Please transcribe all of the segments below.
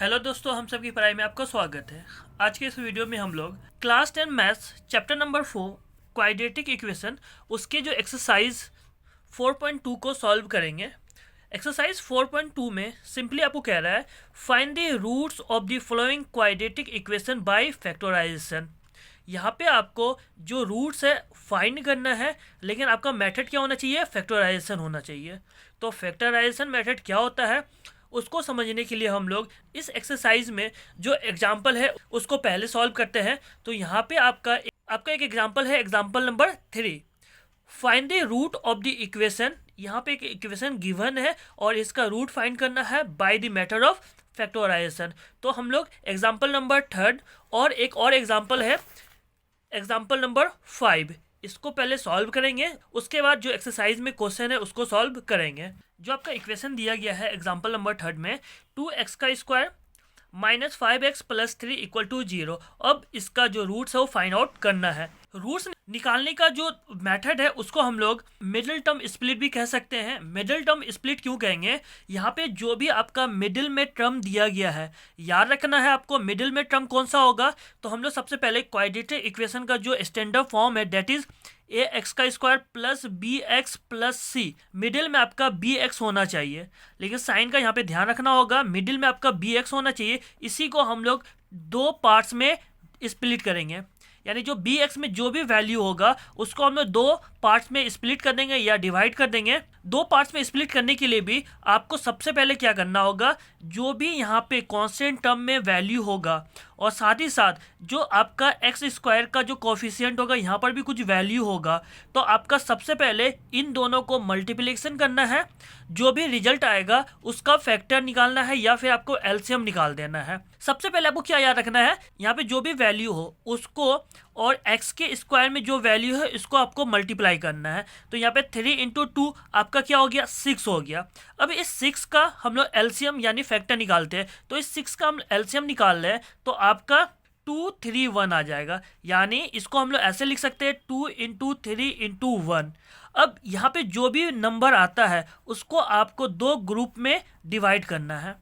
Hello दोस्तों, हम सबकी पढ़ाई में आपका स्वागत है। आज के इस वीडियो में हम लोग class 10 maths chapter number 4 quadratic equation उसके जो एक्सरसाइज 4.2 को सॉल्व करेंगे। एक्सरसाइज 4.2 में सिंपली आपको कह रहा है find the roots of the following quadratic equation by factorisation. यहाँ पे आपको जो रूट्स है फाइंड करना है, लेकिन आपका मेथड क्या होना चाहिए? फैक्टराइजेशन होना चाहिए। तो फैक्टराइजेशन मेथड क्या होता है उसको समझने के लिए हम लोग इस एक्सरसाइज में जो एग्जाम्पल है उसको पहले सॉल्व करते हैं। तो यहाँ पे आपका एक एग्जाम्पल है, example number 3। Find the root of the equation. यहाँ पे एक इक्वेशन गिवन है और इसका रूट फाइंड करना है by the method of factorisation. तो हम लोग एग्जाम्पल नंबर 3 और एक और एग्जाम्पल है एग्जाम्पल नंबर 5, इसको पहले सॉल्व करेंगे, उसके बाद जो एक्सरसाइज में क्वेश्चन है उसको सॉल्व करेंगे। जो आपका इक्वेशन दिया गया है एग्जाम्पल नंबर 3 में 2x का square minus 5x plus 3 equal to 0। अब इसका जो रूट्स है वो फाइंड आउट करना है। रूट्स निकालने का जो मेथड है उसको हम लोग मिडिल टर्म स्प्लिट भी कह सकते हैं। मिडिल टर्म स्प्लिट क्यों कहेंगे? यहाँ पे जो भी आपका मिडिल में टर्म दिया गया है, याद रखना है आपको मिडिल में टर्म कौन सा होगा। तो हम लोग सबसे पहले क्वाड्रेटिक इक्वेशन का जो स्टैंडर्ड फॉर्म है दैट इज ए एक्स का square plus B X plus C. Middle में आपका बी एक्स होना चाहिए, लेकिन साइन का यहाँ पे ध्यान रखना होगा, मिडिल में आपका बी एक्स होना चाहिए। इसी को हम लोग दो पार्ट्स में स्प्लिट करेंगे, यानी जो बी एक्स में जो भी वैल्यू होगा उसको हम लोग दो पार्ट्स में स्प्लिट कर देंगे या डिवाइड कर देंगे। दो पार्ट्स में स्प्लिट करने के लिए भी आपको सबसे पहले क्या करना होगा, जो भी यहाँ पे कांस्टेंट टर्म में वैल्यू होगा और साथ ही साथ जो आपका एक्स स्क्वायर का जो कोफिशिएंट होगा यहाँ पर भी कुछ वैल्यू होगा, तो आपका सबसे पहले इन दोनों को मल्टीप्लिकेशन करना है। जो भी रिजल्ट आएगा उसका फैक्टर निकालना है या फिर आपको एलसीएम निकाल देना है। सबसे पहले आपको क्या याद रखना है, यहाँ पे जो भी वैल्यू हो उसको और एक्स के स्क्वायर में जो वैल्यू है इसको आपको मल्टीप्लाई करना है। तो यहाँ पे 3 इंटू 2 आपका क्या हो गया? 6 हो गया। अब इस 6 का हम लोग एलसीएम यानी फैक्टर निकालते हैं। तो इस 6 का हम एलसीएम निकाल रहे हैं तो आपका 231 आ जाएगा, यानी इसको हम लोग ऐसे लिख सकते हैं 2 इंटू 3 इंटू 1। अब यहाँ पे जो भी नंबर आता है उसको आपको दो ग्रुप में डिवाइड करना है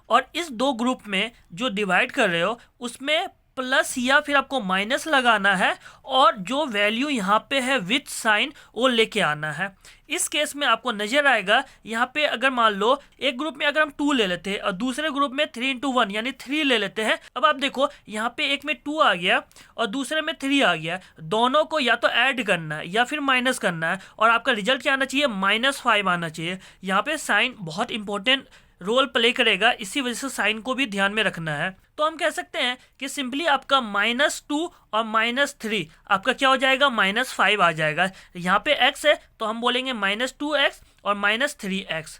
और इस दो ग्रुप में जो डिवाइड कर रहे हो उसमें प्लस या फिर आपको माइनस लगाना है और जो वैल्यू यहाँ पे है विथ साइन वो लेके आना है। इस केस में आपको नजर आएगा यहाँ पे अगर मान लो एक ग्रुप में अगर हम 2 ले लेते हैं और दूसरे ग्रुप में 3 इंटू 1 यानी 3 ले लेते हैं। अब आप देखो यहाँ पे एक में 2 आ गया और दूसरे में 3 आ गया, दोनों को या तो ऐड करना है या फिर माइनस करना है और आपका रिजल्ट क्या आना चाहिए? -5 आना चाहिए। यहाँ पे साइन बहुत इंपॉर्टेंट रोल प्ले करेगा, इसी वजह से साइन को भी ध्यान में रखना है। तो हम कह सकते हैं कि सिंपली आपका -2 और -3 आपका क्या हो जाएगा? -5 आ जाएगा। यहाँ पे x है तो हम बोलेंगे -2x और -3x।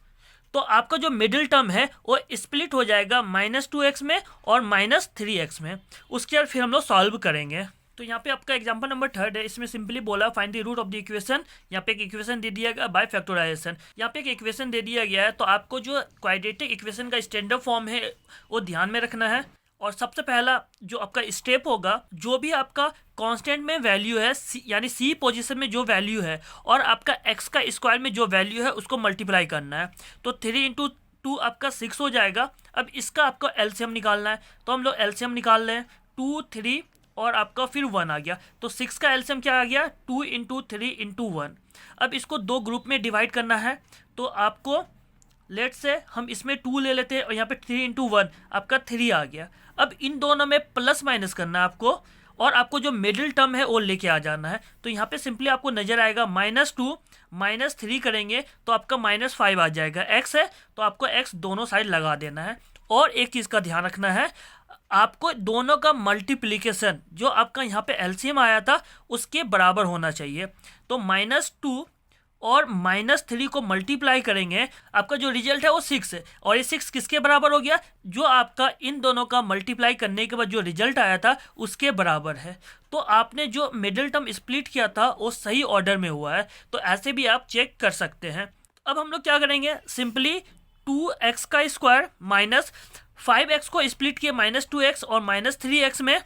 तो आपका जो मिडिल टर्म है वो स्प्लिट हो जाएगा -2x में और -3x में। उसके बाद फिर हम लोग सॉल्व करेंगे। तो यहाँ पे आपका एग्जांपल नंबर 3 है, इसमें सिंपली बोला find the root of the equation. यहाँ पे एक इक्वेशन दे दिया गया बाय फैक्टराइजेशन। यहाँ पे एक इक्वेशन दे दिया गया है तो आपको जो क्वाड्रेटिक इक्वेशन का स्टैंडर्ड फॉर्म है वो ध्यान में रखना है। और सबसे पहला जो आपका स्टेप होगा, जो भी आपका कांस्टेंट में वैल्यू है यानी सी पोजीशन में जो वैल्यू है और आपका एक्स का स्क्वायर में जो वैल्यू है उसको मल्टीप्लाई करना है। तो 3 इंटू 2 आपका 6 हो जाएगा। अब इसका आपको एलसीएम निकालना है, तो हम लोग एलसीएम निकाल रहे हैं। 2 3 और आपका फिर 1 आ गया, तो 6 का एलसीएम क्या आ गया? 2 इंटू 3 इंटू 1। अब इसको दो ग्रुप में डिवाइड करना है, तो आपको लेट से हम इसमें 2 ले लेते हैं और यहाँ पे 3 इंटू 1 आपका 3 आ गया। अब इन दोनों में प्लस माइनस करना है आपको और आपको जो मिडिल टर्म है वो लेके आ जाना है। तो यहाँ पे सिंपली आपको नजर आएगा -2 -3 करेंगे तो आपका -5 आ जाएगा। x है तो आपको x दोनों साइड लगा देना है। और एक चीज़ का ध्यान रखना है, आपको दोनों का मल्टीप्लिकेशन जो आपका यहाँ पे एलसीएम आया था उसके बराबर होना चाहिए। तो -2 और -3 को मल्टीप्लाई करेंगे, आपका जो रिजल्ट है वो 6 है और ये 6 किसके बराबर हो गया? जो आपका इन दोनों का मल्टीप्लाई करने के बाद जो रिजल्ट आया था उसके बराबर है। तो आपने जो मिडिल टर्म स्प्लिट किया था वो सही ऑर्डर में हुआ है, तो ऐसे भी आप चेक कर सकते हैं। अब हम लोग क्या करेंगे, सिंपली 2x का स्क्वायर माइनस 5x को स्प्लिट किए -2x और -3x में,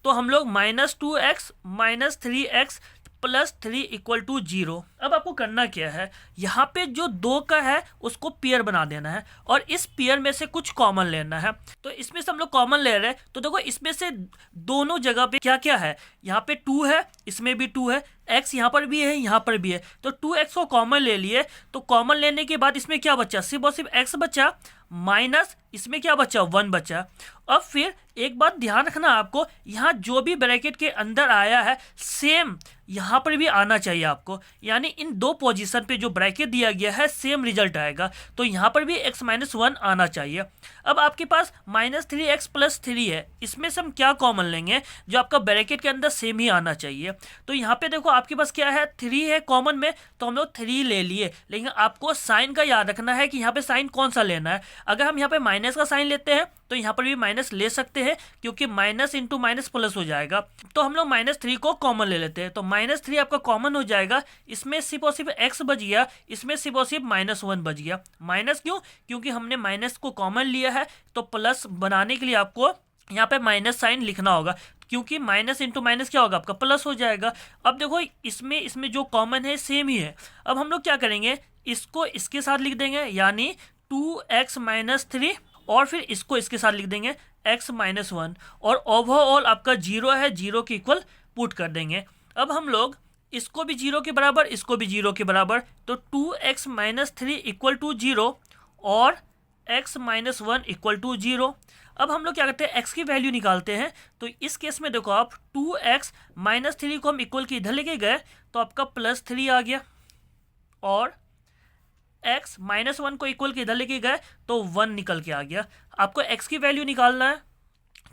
तो हम लोग -2x -3x plus 3 equal to 0। अब आपको करना क्या है, यहाँ पे जो 2 का है उसको पेयर बना देना है और इस पेयर में से कुछ कॉमन लेना है। तो इसमें से हम लोग कॉमन ले रहे हैं, तो देखो इसमें से दोनों जगह पे क्या क्या है, यहाँ पे 2 है, इसमें भी 2 है, x यहाँ पर भी है, यहाँ पर भी है, तो 2x को कॉमन ले लिए। तो कॉमन लेने के बाद इसमें क्या बचा, सिर्फ और सिर्फ x बचा, माइनस इसमें क्या बचा, 1 बचा। अब फिर एक बात ध्यान रखना आपको, यहाँ जो भी ब्रैकेट के अंदर आया है सेम यहाँ पर भी आना चाहिए आपको, यानी इन दो पोजीशन पे जो ब्रैकेट दिया गया है सेम रिजल्ट आएगा, तो यहाँ पर भी x माइनस 1 आना चाहिए। अब आपके पास -3x प्लस 3 है, इसमें से हम क्या कॉमन लेंगे, जो आपका ब्रैकेट के अंदर सेम ही आना चाहिए। तो यहाँ पे देखो आपके पास क्या है, 3 है कॉमन में, तो हम लोग 3 ले लिए, लेकिन आपको साइन का याद रखना है कि यहाँ पे साइन कौन सा लेना है। अगर हम यहाँ पे माइनस का साइन लेते हैं तो यहाँ पर भी माइनस ले सकते हैं, क्योंकि माइनस इंटू माइनस प्लस हो जाएगा। तो हम लोग -3 को कॉमन ले लेते हैं, तो -3 आपका कॉमन हो जाएगा, इसमें सिर्फ और सिर्फ x बच गया, इसमें सिर्फ और सिर्फ -1 बच गया। माइनस क्यों, क्योंकि हमने माइनस को कॉमन लिया है, तो प्लस बनाने के लिए आपको यहाँ पे माइनस साइन लिखना होगा, क्योंकि माइनस इंटू माइनस क्या होगा, आपका प्लस हो जाएगा। अब देखो इसमें जो कॉमन है सेम ही है। अब हम लोग क्या करेंगे, इसको इसके साथ लिख देंगे, यानी 2x माइनस 3, और फिर इसको इसके साथ लिख देंगे x माइनस 1, और ओवरऑल आपका 0 है, 0 के इक्वल पुट कर देंगे। अब हम लोग इसको भी 0 के बराबर, इसको भी 0 के बराबर, तो 2x माइनस 3 इक्वल टू 0 और x माइनस 1 इक्वल टू 0। अब हम लोग क्या करते हैं, x की वैल्यू निकालते हैं। तो इस केस में देखो आप 2x माइनस 3 को हम इक्वल के इधर लेके गए तो आपका +3 आ गया, और x माइनस 1 को इक्वल के इधर लेके गए तो 1 निकल के आ गया। आपको x की वैल्यू निकालना है,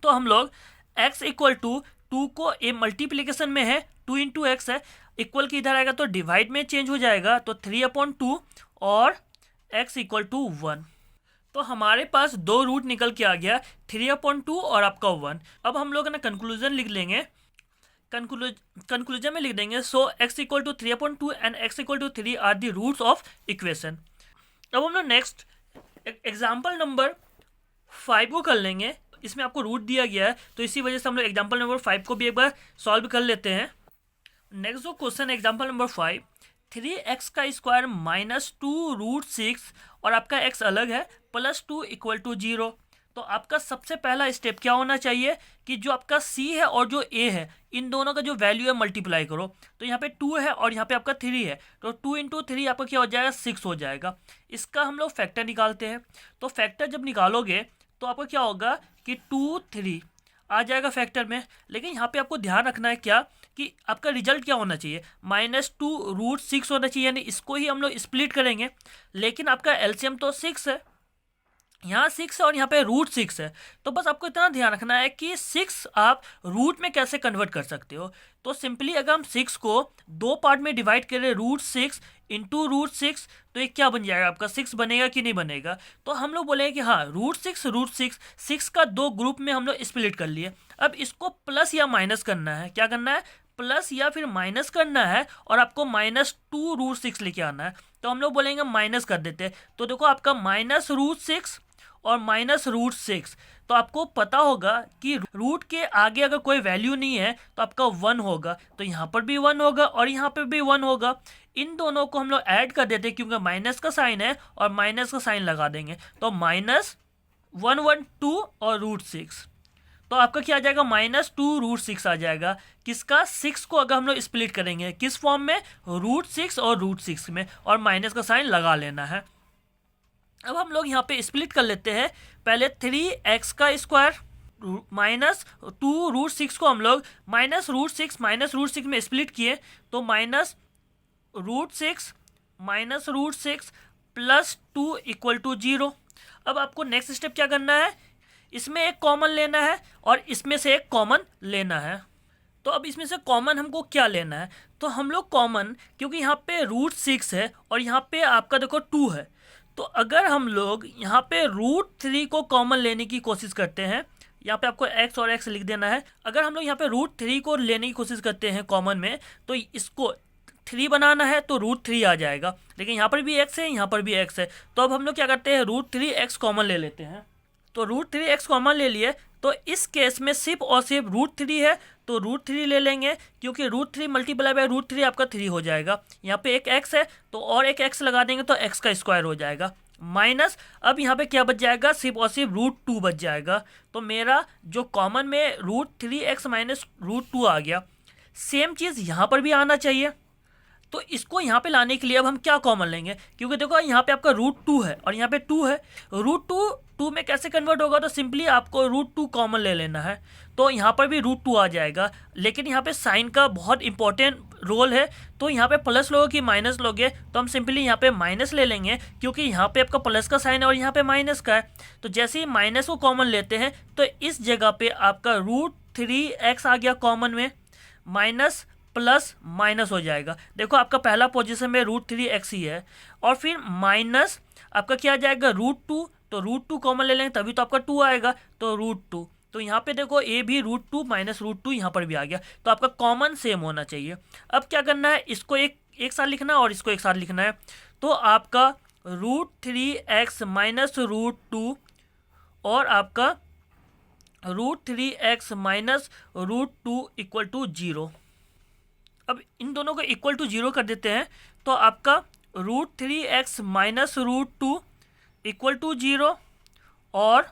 तो हम लोग x इक्वल टू 2 को ए मल्टीप्लीकेशन में है, 2 इंटू एक्स है, इक्वल के इधर आएगा तो डिवाइड में चेंज हो जाएगा, तो 3/2 और x इक्वल टू 1। तो हमारे पास 2 रूट निकल के आ गया, 3/2 और आपका 1। अब हम लोग ना कंक्लूजन लिख लेंगे, कंक्लूजन में लिख देंगे, so x equal to 3/2 and x equal to 3 are the roots of equation. अब हम लोग नेक्स्ट एग्जाम्पल नंबर 5 को कर लेंगे। इसमें आपको रूट दिया गया है, तो इसी वजह से हम लोग एग्जाम्पल नंबर 5 को भी एक बार सॉल्व कर लेते हैं। नेक्स्ट जो क्वेश्चन है एग्जाम्पल नंबर 5, 3x का स्क्वायर माइनस 2√6 और आपका x अलग है +2 इक्वल टू 0। तो आपका सबसे पहला स्टेप क्या होना चाहिए कि जो आपका c है और जो a है, इन दोनों का जो वैल्यू है मल्टीप्लाई करो। तो यहाँ पे 2 है और यहाँ पे आपका 3 है, तो 2 इंटू 3 आपका क्या हो जाएगा, 6 हो जाएगा। इसका हम लोग फैक्टर निकालते हैं। तो फैक्टर जब निकालोगे तो आपका क्या होगा कि 2 3 आ जाएगा फैक्टर में, लेकिन यहाँ पे आपको ध्यान रखना है क्या कि आपका रिजल्ट क्या होना चाहिए, -2√6 होना चाहिए, यानी इसको ही हम लोग स्प्लिट करेंगे। लेकिन आपका एलसीएम तो 6 है, यहाँ 6 है और यहाँ पे √6 है, तो बस आपको इतना ध्यान रखना है कि 6 आप रूट में कैसे कन्वर्ट कर सकते हो। तो सिंपली अगर हम 6 को 2 पार्ट में डिवाइड करें, √6 इंटू √6, तो ये क्या बन जाएगा, आपका 6 बनेगा कि नहीं बनेगा। तो हम लोग बोलेंगे कि हाँ √6 6 का 2 ग्रुप में हम लोग स्प्लिट कर लिए। अब इसको प्लस या माइनस करना है, क्या करना है, प्लस या फिर माइनस करना है, और आपको -2√6 लेके आना है। तो हम लोग बोलेंगे माइनस कर देते हैं। तो देखो आपका -√6 और -√6, तो आपको पता होगा कि रूट के आगे अगर कोई वैल्यू नहीं है तो आपका 1 होगा, तो यहाँ पर भी 1 होगा और यहाँ पर भी 1 होगा। इन दोनों को हम लोग ऐड कर देते हैं, क्योंकि माइनस का साइन है और माइनस का साइन लगा देंगे, तो -112 और √6, तो आपका क्या आ जाएगा, -2√6 आ जाएगा। किसका, 6 को अगर हम लोग स्प्लिट करेंगे किस फॉर्म में, √6 और √6 में, और माइनस का साइन लगा लेना है। अब हम लोग यहाँ पे स्प्लिट कर लेते हैं। पहले 3x का स्क्वायर -2√6 को हम लोग -√6 में स्प्लिट किए, तो -√6 प्लस 2 इक्वल टू 0। अब आपको नेक्स्ट स्टेप क्या करना है, इसमें एक कॉमन लेना है और इसमें से एक कॉमन लेना है। तो अब इसमें से कॉमन हमको क्या लेना है, तो हम लोग कॉमन, क्योंकि यहाँ पे √6 है और यहाँ पे आपका देखो 2 है, तो अगर हम लोग यहाँ पे √3 को कॉमन लेने की कोशिश करते हैं, यहाँ पे आपको x और x लिख देना है। अगर हम लोग यहाँ पे √3 को लेने की कोशिश करते हैं कॉमन में, तो इसको 3 बनाना है तो √3 आ जाएगा, लेकिन यहाँ पर भी x है, यहाँ पर भी x है, तो अब हम लोग क्या करते हैं, √3x कॉमन ले लेते हैं। तो √3x कॉमन ले लिए, तो इस केस में सिर्फ और सिर्फ √3 है, तो √3 ले लेंगे, क्योंकि √3 मल्टीप्लाई बाय √3 आपका 3 हो जाएगा। यहाँ पे एक x है तो और एक x लगा देंगे तो x का स्क्वायर हो जाएगा, माइनस अब यहाँ पे क्या बच जाएगा, सिर्फ और सिर्फ √2 बच जाएगा। तो मेरा जो कॉमन में √3x माइनस √2 आ गया। सेम चीज़ यहाँ पर भी आना चाहिए, तो इसको यहाँ पे लाने के लिए अब हम क्या कॉमन लेंगे, क्योंकि देखो यहाँ पे आपका √2 है और यहाँ पे 2 है। √2 में कैसे कन्वर्ट होगा, तो सिंपली आपको √2 कॉमन ले लेना है, तो यहाँ पर भी √2 आ जाएगा। लेकिन यहाँ पे साइन का बहुत इंपॉर्टेंट रोल है, तो यहाँ पे प्लस लोगे कि माइनस लोगे, तो हम सिंपली यहाँ पे माइनस ले लेंगे, क्योंकि यहाँ पे आपका प्लस का साइन है और यहाँ पे माइनस का है। तो जैसे ही माइनस को कॉमन लेते हैं तो इस जगह पे आपका √3x आ गया कॉमन में, माइनस प्लस माइनस हो जाएगा। देखो आपका पहला पोजीशन में √3x ही है, और फिर माइनस आपका क्या आ जाएगा, √2, तो √2 कॉमन ले लेंगे तभी तो आपका 2 आएगा, तो √2। तो यहाँ पे देखो ए भी √2 माइनस √2 यहाँ पर भी आ गया, तो आपका कॉमन सेम होना चाहिए। अब क्या करना है, इसको एक साथ लिखना है और इसको एक साथ लिखना है, तो आपका √3x माइनस √2 और आपका √3x माइनस √2 इक्वल टू 0। अब इन दोनों को इक्वल टू 0 कर देते हैं, तो आपका √3x माइनस √2 इक्वल टू 0 और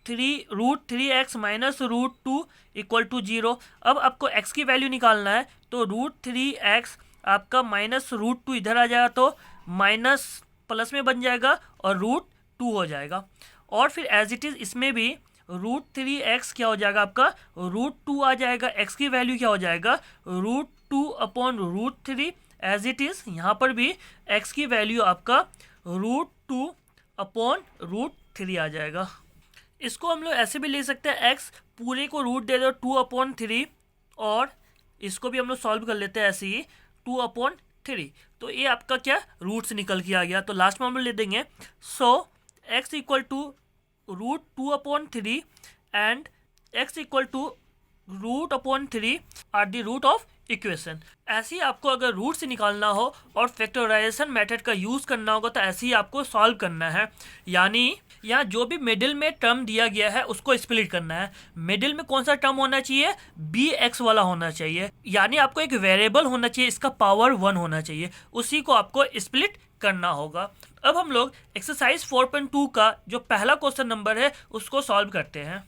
√3x माइनस √2 इक्वल टू 0। अब आपको x की वैल्यू निकालना है, तो √3x आपका माइनस √2 इधर आ जाएगा तो माइनस प्लस में बन जाएगा और √2 हो जाएगा। और फिर एज इट इज़ इसमें भी √3x क्या हो जाएगा, आपका √2 आ जाएगा। x की वैल्यू क्या हो जाएगा, √2 अपॉन √3 एज इट इज़। यहाँ पर भी x की वैल्यू आपका √2 अपॉन √3 आ जाएगा। इसको हम लोग ऐसे भी ले सकते हैं, x पूरे को रूट दे दो 2/3, और इसको भी हम लोग सॉल्व कर लेते हैं ऐसे ही 2/3। तो ये आपका क्या रूट्स निकल के आ गया, तो लास्ट में हम लोग ले देंगे, so x equal to √2/3 and x equal to √3 are the root of equation. ऐसे ही आपको अगर रूट से निकालना हो और फैक्टराइजेशन मेथड का यूज़ करना होगा तो ऐसे ही आपको सॉल्व करना है, यानी यहाँ जो भी मिडिल में टर्म दिया गया है उसको स्प्लिट करना है। मिडिल में कौन सा टर्म होना चाहिए, bx वाला होना चाहिए, यानी आपको एक वेरिएबल होना चाहिए, इसका पावर 1 होना चाहिए, उसी को आपको स्प्लिट करना होगा। अब हम लोग एक्सरसाइज 4.2 का जो पहला क्वेश्चन नंबर है उसको सॉल्व करते हैं।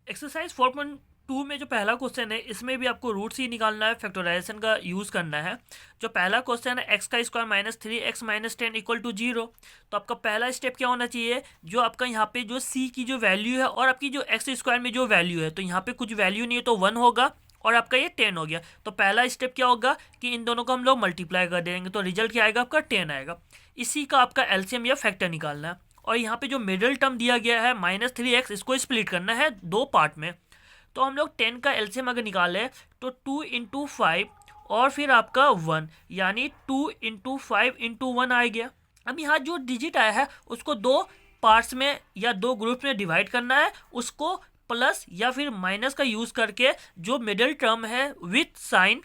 एक्सरसाइज 4.2 में जो पहला क्वेश्चन है इसमें भी आपको रूट्स ही निकालना है, फैक्टराइजेशन का यूज़ करना है। जो पहला क्वेश्चन है x का square minus 3x minus 10 equal to 0, तो आपका पहला स्टेप क्या होना चाहिए, जो आपका यहाँ पे जो c की जो वैल्यू है और आपकी जो x स्क्वायर में जो वैल्यू है, तो यहाँ पे कुछ वैल्यू नहीं है तो 1 होगा और आपका ये 10 हो गया। तो पहला स्टेप क्या होगा कि इन दोनों को हम लोग मल्टीप्लाई कर देंगे, तो रिजल्ट क्या आएगा, आपका 10 आएगा। इसी का आपका एलसीएम या फैक्टर निकालना है। और यहाँ पे जो मिडिल टर्म दिया गया है -3x, इसको स्प्लिट करना है 2 पार्ट में। तो हम लोग 10 का एलसीएम अगर निकालें तो 2 × 5 और फिर आपका 1, यानी 2 × 5 × 1 आ गया। अब यहाँ जो डिजिट आया है उसको 2 पार्ट्स में या 2 ग्रुप में डिवाइड करना है, उसको प्लस या फिर माइनस का यूज़ करके जो मिडिल टर्म है विथ साइन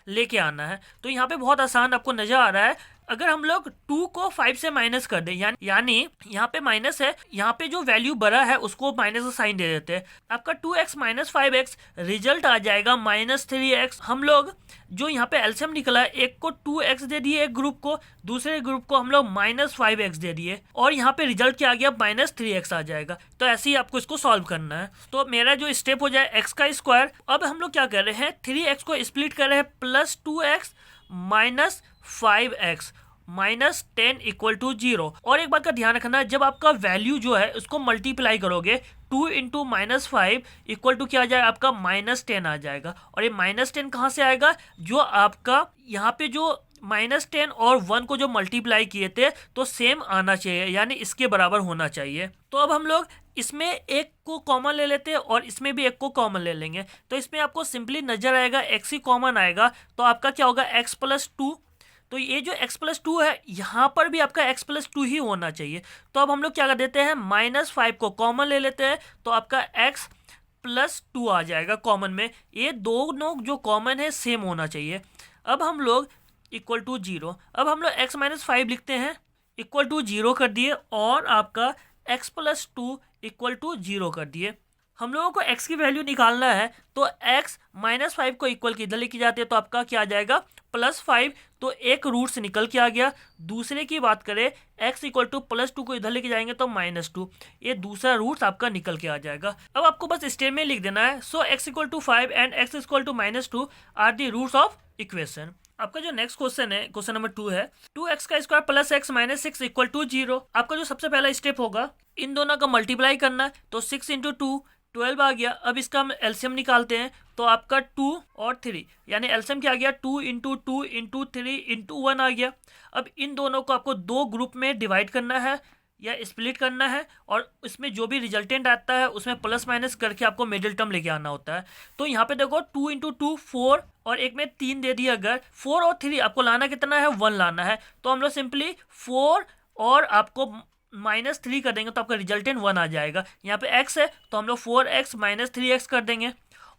लेके आना है। तो यहाँ पे बहुत आसान आपको नजर आ रहा है। अगर हम लोग 2 को 5 से माइनस कर दें, यानी यहाँ पे माइनस है, यहाँ पे जो वैल्यू बड़ा है उसको माइनस का साइन दे देते हैं, आपका 2x माइनस 5x रिजल्ट आ जाएगा -3x। हम लोग जो यहाँ पे एलसीएम निकला है, एक को 2x दे दिए एक ग्रुप को, दूसरे ग्रुप को हम लोग -5x दे दिए, और यहाँ पे रिजल्ट क्या आ गया, -3x आ जाएगा। तो ऐसे ही आपको इसको सॉल्व करना है। तो मेरा जो स्टेप हो जाए x का स्क्वायर। अब हम लोग क्या कर रहे हैं, 3x को स्प्लिट कर रहे हैं, +2x minus 5x minus 10 equal to 0। और एक बात का ध्यान रखना, जब आपका वैल्यू जो है उसको मल्टीप्लाई करोगे 2 × -5 इक्वल टू क्या आ जाएगा, आपका -10 आ जाएगा। और ये -10 कहाँ से आएगा, जो आपका यहाँ पे जो -10 और 1 को जो मल्टीप्लाई किए थे तो सेम आना चाहिए, यानी इसके बराबर होना चाहिए। तो अब हम लोग इसमें एक को कॉमन ले लेते हैं और इसमें भी एक को कॉमन ले लेंगे, तो इसमें आपको सिंपली नजर आएगा x ही कॉमन आएगा, तो आपका क्या होगा, x + 2। तो ये जो x + 2 है यहाँ पर भी आपका x + 2 ही होना चाहिए। तो अब हम लोग क्या कर देते हैं, -5 को कॉमन ले लेते हैं, तो आपका x + 2 आ जाएगा कॉमन में। ये दोनों जो कॉमन है सेम होना चाहिए। अब हम लोग इक्वल टू 0, अब हम लोग x - 5 लिखते हैं, इक्वल टू 0 कर दिए, और आपका x + 2 इक्वल टू 0 कर दिए। हम लोगों को x की वैल्यू निकालना है, तो x -5 को इक्वल किधर लेके जाते हैं, तो आपका क्या आ जाएगा +5। तो एक रूट से निकल के आ गया। दूसरे की बात करें, x इक्वल टू +2 को इधर लेके जाएंगे तो -2, ये दूसरा रूट आपका निकल के आ जाएगा। अब आपको बस स्टेटमेंट लिख देना है, so x equal to 5 and x equal to -2 are the roots of equation. आपका जो नेक्स्ट क्वेश्चन है, क्वेश्चन नंबर 2 है 2x² + x - 6 इक्वल टू 0। आपका जो सबसे पहला स्टेप होगा, इन दोनों का मल्टीप्लाई करना है, तो 6 × 2 12 आ गया। अब इसका हम एलसीएम निकालते हैं, तो आपका 2 और 3 यानी एलसीएम क्या आ गया, 2 × 2 × 3 × 1 आ गया। अब इन दोनों को आपको दो ग्रुप में डिवाइड करना है या स्प्लिट करना है, और इसमें जो भी रिजल्टेंट आता है उसमें प्लस माइनस करके आपको मिडिल टर्म लेके आना होता है। तो यहाँ पे देखो 2 × 2 4 और एक में 3 दे दिया। अगर 4 और 3 आपको लाना कितना है, 1 लाना है, तो हम लोग सिंपली 4 और आपको -3 कर देंगे तो आपका रिजल्टेंट 1 आ जाएगा। यहाँ पे x है तो हम लोग 4x - 3x कर देंगे।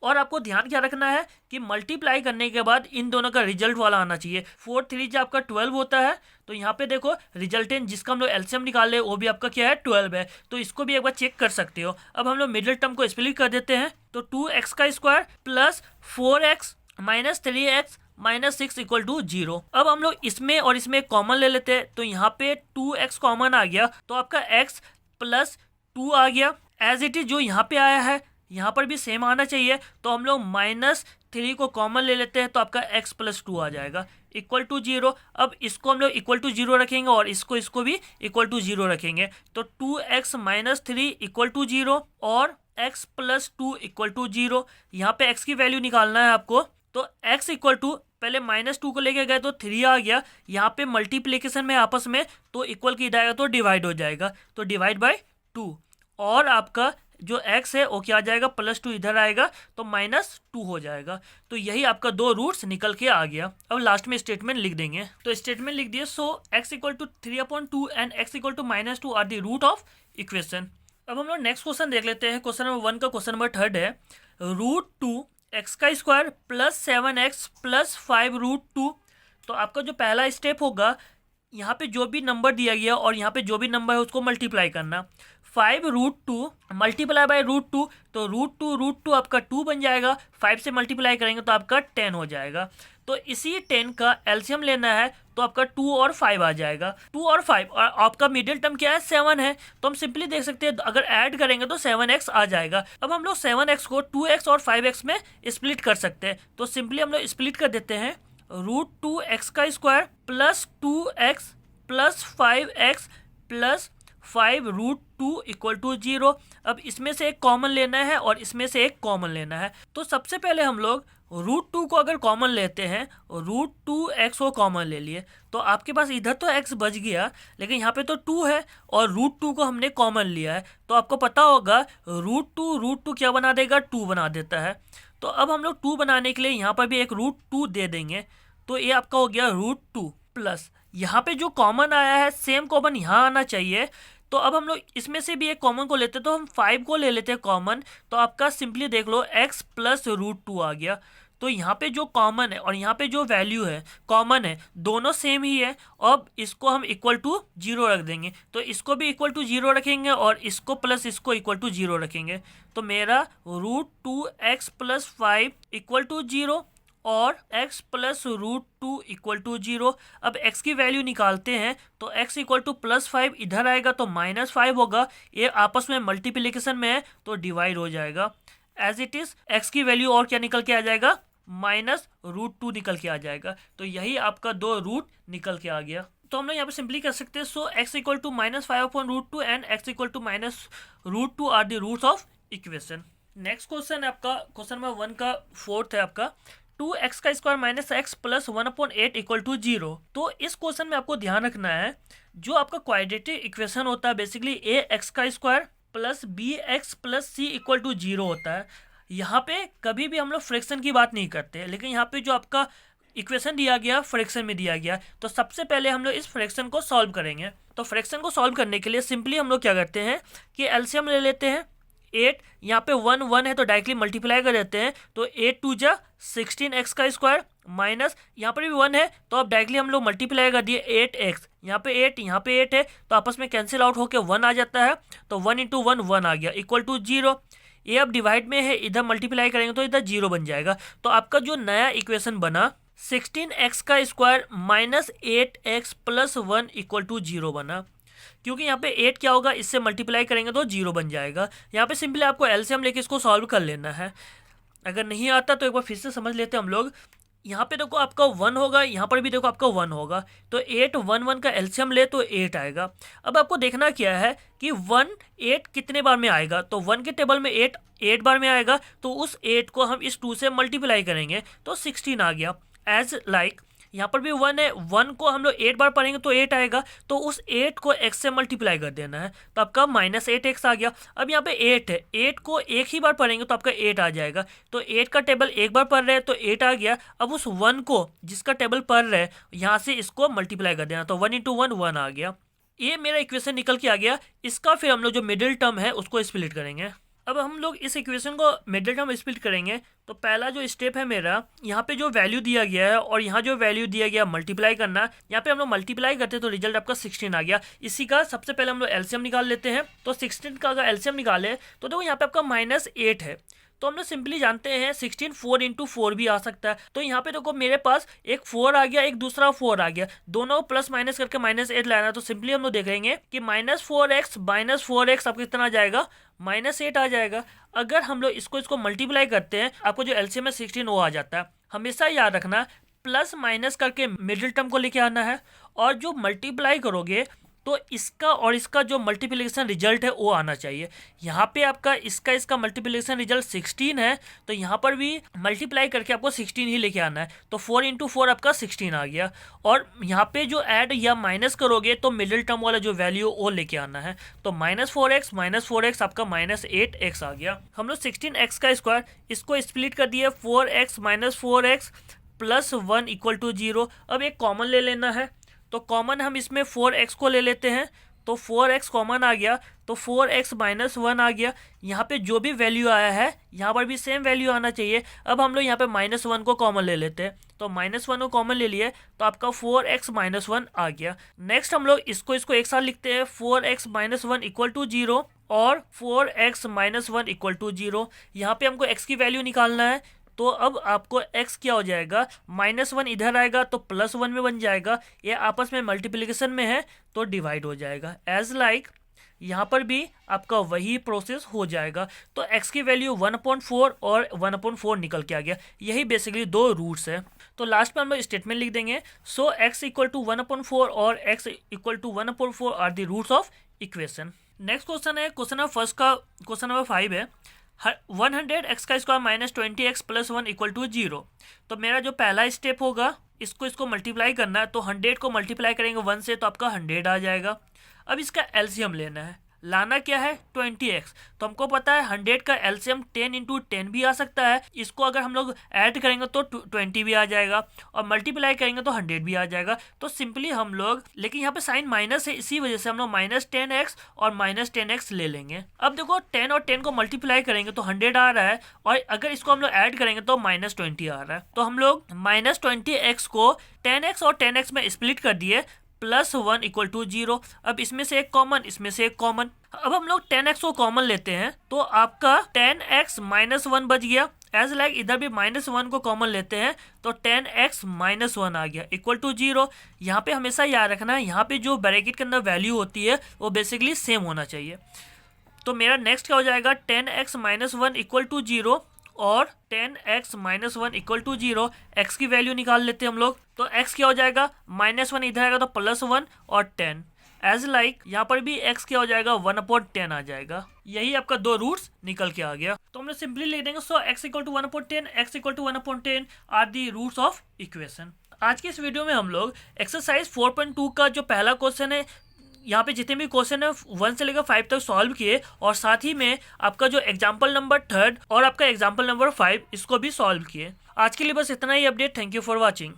और आपको ध्यान क्या रखना है कि मल्टीप्लाई करने के बाद इन दोनों का रिजल्ट वाला आना चाहिए। 4 3 जो आपका 12 होता है, तो यहाँ पे देखो रिजल्टेंट जिसका हम लोग एलसीएम निकाल रहे हैं वो भी आपका क्या है, 12 है। तो इसको भी एक बार चेक कर सकते हो। अब हम लोग मिडिल टर्म को स्प्लिट कर देते हैं, तो 2x² + 4x - 3x - 6 equal to 0। अब हम लोग इसमें और इसमें कॉमन ले लेते हैं, तो यहाँ पे 2x कॉमन आ गया, तो आपका x + 2 आ गया। एज इट इज जो यहाँ पे आया है यहाँ पर भी सेम आना चाहिए, तो हम लोग -3 को कॉमन ले लेते हैं, तो आपका x + 2 आ जाएगा इक्वल टू 0। अब इसको हम लोग इक्वल टू 0 रखेंगे और इसको भी इक्वल टू 0 रखेंगे, तो 2x - 3 इक्वल टू 0 और x + 2 इक्वल टू 0। यहाँ पे x की वैल्यू निकालना है आपको, तो x इक्वल टू पहले -2 को लेके गए तो 3 आ गया। यहाँ पे मल्टीप्लिकेशन में आपस में तो इक्वल की जाएगा तो डिवाइड हो जाएगा, तो डिवाइड बाय 2। और आपका जो x है वो क्या आ जाएगा, +2 इधर आएगा तो -2 हो जाएगा। तो यही आपका दो रूट्स निकल के आ गया। अब लास्ट में स्टेटमेंट लिख देंगे, तो स्टेटमेंट लिख दिए, so x equal to 3/2 and x equal to -2 are the root of equation. अब हम लोग नेक्स्ट क्वेश्चन देख लेते हैं। क्वेश्चन नंबर 1 का क्वेश्चन नंबर 3 है, √2x² + 7x + 5√2। तो आपका जो पहला स्टेप होगा, यहाँ पे जो भी नंबर दिया गया और यहाँ पे जो भी नंबर है उसको मल्टीप्लाई करना। 5√2 मल्टीप्लाई बाय √2, तो √2 आपका 2 बन जाएगा। 5 से मल्टीप्लाई करेंगे तो आपका 10 हो जाएगा। तो इसी 10 का एलसीएम लेना है, तो आपका 2 और 5 आ जाएगा। 2 और 5 और आपका मिडिल टर्म क्या है, 7 है, तो हम सिंपली देख सकते हैं अगर ऐड करेंगे तो 7x आ जाएगा। अब हम लोग 7x को 2x और 5x में स्प्लिट कर सकते हैं, तो सिंपली हम लोग स्प्लिट कर देते हैं। √2x² + 2x + 5x + 5√2 equal to 0। अब इसमें से एक कॉमन लेना है और इसमें से एक कॉमन लेना है, तो सबसे पहले हम लोग √2 को अगर कॉमन लेते हैं, √2x को कॉमन ले लिए, तो आपके पास इधर तो x बच गया, लेकिन यहाँ पे तो 2 है और √2 को हमने कॉमन लिया है, तो आपको पता होगा √2 क्या बना देगा, 2 बना देता है। तो अब हम लोग 2 बनाने के लिए यहाँ पर भी एक √2 दे देंगे, तो ये आपका हो गया √2 प्लस यहाँ पे जो कॉमन आया है सेम कॉमन यहाँ आना चाहिए। तो अब हम लोग इसमें से भी एक कॉमन को लेते हैं, तो हम 5 को ले लेते हैं कॉमन, तो आपका सिंपली देख लो x + √2 आ गया। तो यहाँ पे जो कॉमन है और यहाँ पे जो वैल्यू है कॉमन है, दोनों सेम ही है। अब इसको हम इक्वल टू 0 रख देंगे, तो इसको भी इक्वल टू 0 रखेंगे और इसको प्लस इसको इक्वल टू 0 रखेंगे, तो मेरा √2x + 5 इक्वल टू 0 और x + √2 इक्वल टू 0। अब x की वैल्यू निकालते हैं, तो x इक्वल टू +5 इधर आएगा तो -5 होगा, ये आपस में मल्टीप्लिकेशन में है तो डिवाइड हो जाएगा। एज इट इज x की वैल्यू और क्या निकल के आ जाएगा, -√2 निकल के आ जाएगा। तो यही आपका दो रूट निकल के आ गया। तो हम लोग यहाँ पे सिंपली कर सकते हैं, so x equal to -5/√2 and x equal to -√2 are the roots of equation. Next question है आपका क्वेश्चन नंबर 1 का 4th है आपका, 2x² - x + 1/8 इक्वल टू 0। तो इस क्वेश्चन में आपको ध्यान रखना है, जो आपका क्वाड्रेटिक इक्वेशन होता है basically ax² + bx + c equal to 0 होता है। यहाँ पे कभी भी हम लोग फ्रैक्शन की बात नहीं करते, लेकिन यहाँ पे जो आपका इक्वेशन दिया गया फ्रैक्शन में दिया गया, तो सबसे पहले हम लोग इस फ्रैक्शन को सॉल्व करेंगे। तो फ्रैक्शन को सॉल्व करने के लिए सिंपली हम लोग क्या करते हैं कि एलसीएम ले लेते हैं। 8 यहाँ पे 1 है तो डायरेक्टली मल्टीप्लाई कर देते हैं, तो 8 2 जा 16x² माइनस यहाँ पर भी 1 है तो अब डायरेक्टली हम लोग मल्टीप्लाई कर दिए 8x, यहाँ पे 8, यहाँ पे 8 है, तो आपस में कैंसिल आउट होकर 1 आ जाता है, तो 1 इंटू 1 1 आ गया इक्वल टू 0। ये अब डिवाइड में है, इधर मल्टीप्लाई करेंगे तो इधर 0 बन जाएगा। तो आपका जो नया इक्वेशन बना 16x का square minus 8x plus 1 equal to 0 बना, क्योंकि यहाँ पे 8 क्या होगा, इससे मल्टीप्लाई करेंगे तो 0 बन जाएगा। यहाँ पे सिंपली आपको एलसीएम लेके इसको सॉल्व कर लेना है। अगर नहीं आता तो एक बार फिर से समझ लेते हैं हम लोग। यहाँ पे देखो आपका 1 होगा, यहाँ पर भी देखो आपका 1 होगा, तो 8 1 1 का एलसीएम ले तो 8 आएगा। अब आपको देखना क्या है कि 1 8 कितने बार में आएगा, तो 1 के टेबल में 8 बार में आएगा, तो उस 8 को हम इस 2 से मल्टीप्लाई करेंगे तो 16 आ गया। एज लाइक यहाँ पर भी 1 है, 1 को हम लोग 8 बार पढ़ेंगे तो 8 आएगा, तो उस 8 को x से मल्टीप्लाई कर देना है, तो आपका माइनस 8x आ गया। अब यहाँ पे 8 है, 8 को एक ही बार पढ़ेंगे तो आपका 8 आ जाएगा, तो 8 का टेबल एक बार पढ़ रहे हैं तो 8 आ गया। अब उस 1 को जिसका टेबल पढ़ रहे हैं यहाँ से इसको मल्टीप्लाई कर देना, तो 1 इंटू 1 1 आ गया। ये मेरा इक्वेशन निकल के आ गया। इसका फिर हम लोग जो मिडिल टर्म है उसको स्प्लिट करेंगे। अब हम लोग इस इक्वेशन को मिडिल टर्म स्प्लिट करेंगे, तो पहला जो स्टेप है मेरा, यहाँ पे जो वैल्यू दिया गया है और यहाँ जो वैल्यू दिया गया मल्टीप्लाई करना, यहाँ पे हम लोग मल्टीप्लाई करते हैं तो रिजल्ट आपका 16 आ गया। इसी का सबसे पहले हम लोग एलसीएम निकाल लेते हैं। तो 16 का अगर एलसीएम निकाले तो देखो यहाँ पे आपका माइनस 8 है, तो हम लोग सिंपली जानते हैं 16 4 इंटू 4 भी आ सकता है। तो यहाँ पे देखो मेरे पास एक 4 आ गया, एक दूसरा 4 आ गया, दोनों प्लस माइनस करके माइनस 8 लाना है। तो सिंपली हम लोग देखेंगे कि माइनस 4x आपको कितना आ जाएगा, माइनस 8 आ जाएगा। अगर हम लोग इसको मल्टीप्लाई करते हैं, आपको जो एलसीएम है 16 वो आ जाता है। हमेशा याद रखना प्लस माइनस करके मिडिल टर्म को लेके आना है, और जो मल्टीप्लाई करोगे तो इसका और इसका जो मल्टीप्लिकेशन रिजल्ट है वो आना चाहिए। यहाँ पे आपका इसका मल्टीप्लिकेशन रिजल्ट 16 है, तो यहाँ पर भी मल्टीप्लाई करके आपको 16 ही लेके आना है। तो 4 इंटू 4 आपका 16 आ गया, और यहाँ पे जो ऐड या माइनस करोगे तो मिडिल टर्म वाला जो वैल्यू वो लेके आना है। तो माइनस 4x आपका माइनस 8x आ गया। हम लोग 16x का स्क्वायर इसको स्प्लिट कर दिए, 4x minus 4x plus 1 equal to 0। अब एक कॉमन ले लेना है, तो कॉमन हम इसमें 4x को ले लेते हैं, तो 4x कॉमन आ गया, तो 4x माइनस 1 आ गया। यहाँ पे जो भी वैल्यू आया है यहाँ पर भी सेम वैल्यू आना चाहिए। अब हम लोग यहाँ पे माइनस 1 को कॉमन ले लेते हैं, तो माइनस 1 को कॉमन ले लिए तो आपका 4x माइनस 1 आ गया। नेक्स्ट हम लोग इसको एक साथ लिखते हैं, 4x माइनस 1 इक्वल टू 0 और 4x माइनस 1 इक्वल टू 0। यहाँ पे हमको x की वैल्यू निकालना है, तो अब आपको x क्या हो जाएगा, माइनस 1 इधर आएगा तो प्लस 1 में बन जाएगा। ये आपस में मल्टीप्लिकेशन में है तो डिवाइड हो जाएगा। एज लाइक यहाँ पर भी आपका वही प्रोसेस हो जाएगा। तो x की वैल्यू 1/4 और 1/4 निकल के आ गया। यही बेसिकली दो रूट्स है। तो लास्ट में हम लोग स्टेटमेंट लिख देंगे, सो x इक्वल टू 1/4 और x equal to 1/4 are the roots of equation. Next question है, क्वेश्चन नंबर फर्स्ट का क्वेश्चन नंबर 5 है, 100x का square minus 20x plus 1 equal to 0। तो मेरा जो पहला स्टेप होगा इसको मल्टीप्लाई करना है, तो 100 को मल्टीप्लाई करेंगे 1 से तो आपका 100 आ जाएगा। अब इसका एलसीएम लेना है, लाना क्या है 20x, तो हमको पता है 100 का एलसीएम 10 इंटू 10 भी आ सकता है। इसको अगर हम लोग ऐड करेंगे तो 20 भी आ जाएगा, और मल्टीप्लाई करेंगे तो 100 भी आ जाएगा। तो सिंपली हम लोग, लेकिन यहाँ पे साइन माइनस है इसी वजह से हम लोग माइनस 10x और माइनस 10x ले लेंगे। अब देखो 10 और 10 को मल्टीप्लाई करेंगे तो 100 आ रहा है, और अगर इसको हम लोग ऐड करेंगे तो माइनस 20 आ रहा है। तो हम लोग माइनस 20x को 10x और 10x में स्प्लिट कर दिए, प्लस 1 इक्वल टू 0। अब इसमें से एक कॉमन, इसमें से एक कॉमन। अब हम लोग 10x को कॉमन लेते हैं, तो आपका 10x माइनस 1 बच गया। एज लाइक इधर भी माइनस 1 को कॉमन लेते हैं, तो 10x माइनस 1 आ गया इक्वल टू 0। यहाँ पे हमेशा याद रखना है, यहाँ पे जो ब्रैकेट के अंदर वैल्यू होती है वो बेसिकली सेम होना चाहिए। तो मेरा नेक्स्ट क्या हो जाएगा, 10x माइनस 1 इक्वल टू 0 और 10x minus 1 equal to 0। x की वैल्यू निकाल लेते हैं हम लोग, तो x क्या हो जाएगा, माइनस 1 इधर आएगा तो प्लस 1 और 10। एज लाइक यहाँ पर भी x क्या हो जाएगा, 1/10 आ जाएगा। यही आपका दो रूट्स निकल के आ गया। तो हम लोग सिंपली लिख देंगे, so x equal to 1/10, x equal to 1/10 are the roots of equation. आज की इस वीडियो में हम लोग एक्सरसाइज 4.2 का जो पहला क्वेश्चन है, यहाँ पे जितने भी क्वेश्चन है 1 से लेकर 5 तक सॉल्व किए, और साथ ही में आपका जो एग्जाम्पल नंबर 3 और आपका एग्जाम्पल नंबर 5 इसको भी सॉल्व किए। आज के लिए बस इतना ही update. Thank you for watching.